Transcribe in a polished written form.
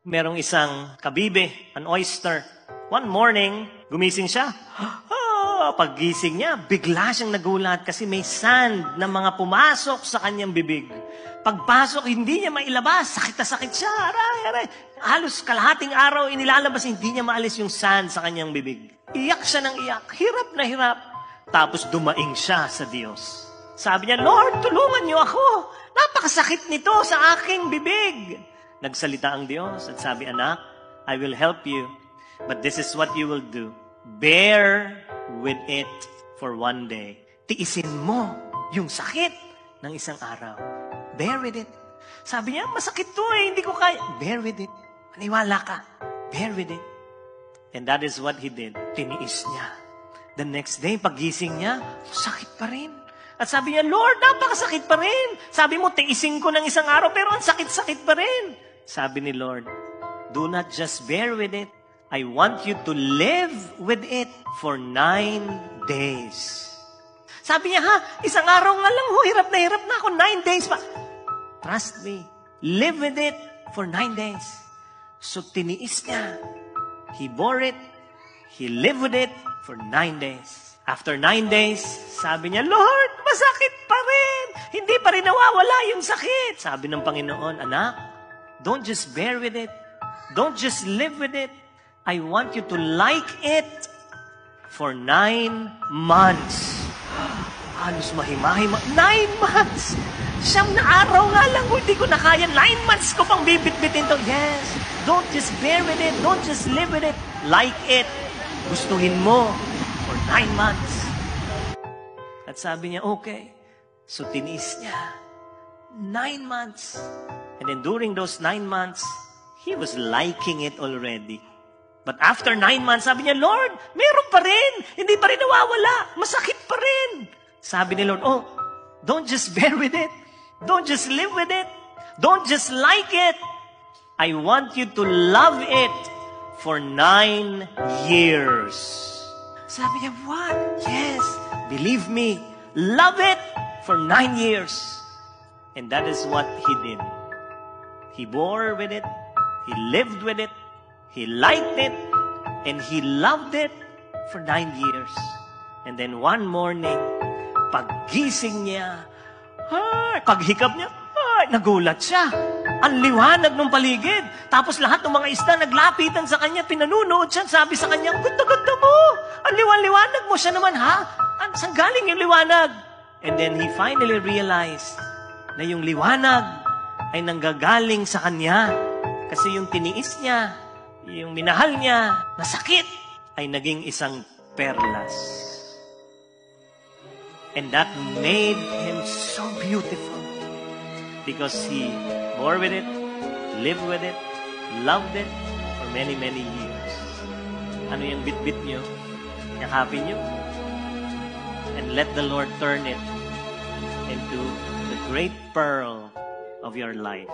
Merong isang kabibe, an oyster. One morning, gumising siya. Paggising niya, bigla siyang nagulat kasi may sand na mga pumasok sa kanyang bibig. Pagpasok, hindi niya mailabas. Sakit na sakit siya. Aray. Halos kalahating araw inilalabas, hindi niya maalis yung sand sa kanyang bibig. Iyak siya ng iyak. Hirap na hirap. Tapos dumaing siya sa Diyos. Sabi niya, Lord, tulungan niyo ako. Napakasakit nito sa aking bibig. Nagsalita ang Diyos at sabi, anak, I will help you. But this is what you will do. Bear with it for one day. Tiisin mo yung sakit ng isang araw. Bear with it. Sabi niya, masakit to hindi ko kaya. Bear with it. Maniwala ka. Bear with it. And that is what he did. Tiniis niya. The next day, paggising niya, sakit pa rin. At sabi niya, Lord, napakasakit pa rin. Sabi mo, tiisin ko ng isang araw, pero ang sakit-sakit pa rin. Sabi ni Lord, do not just bear with it. I want you to live with it for 9 days. Sabi niya, isang araw nga lang, hirap na ako, 9 days pa. Trust me, live with it for 9 days. So tiniis niya. He bore it. He lived with it for 9 days. After 9 days, sabi niya, Lord, masakit pa rin. Hindi pa rin nawawala yung sakit. Sabi ng Panginoon, anak, don't just bear with it. Don't just live with it. I want you to like it for 9 months. Halos mahimahima. 9 months! 9 na araw nga lang, hindi ko na kaya. 9 months ko pang bibit-bitin to. Yes, don't just bear with it. Don't just live with it. Like it. Gustuhin mo for 9 months. At sabi niya, okay. So tiniis niya. 9 months. And then during those 9 months, he was liking it already. But after 9 months, sabi niya, Lord, meron pa rin. Hindi pa rin nawawala. Masakit pa rin. Sabi ni Lord, don't just bear with it. Don't just live with it. Don't just like it. I want you to love it for 9 years. Sabi niya, what? Yes, believe me. Love it for 9 years. And that is what he did. He bore with it. He lived with it. He liked it, and he loved it for 9 years. And then one morning, paggising niya, paghikap niya, nagulat siya. Ang liwanag ng paligid. Tapos lahat ng mga isda naglapitan sa kanya, pinanunood siya, sabi sa kanya, ganda-ganda mo. Ang liwanag mo. Siya naman, saan galing yung liwanag? And then he finally realized na yung liwanag ay nanggagaling sa kanya. Kasi yung tiniis niya, yung minahal niya, na sakit, ay naging isang perlas. And that made him so beautiful. Because he bore with it, lived with it, loved it for many, many years. Ano yung bit-bit nyo? Yakapin nyo. And let the Lord turn it into the great pearl of your life.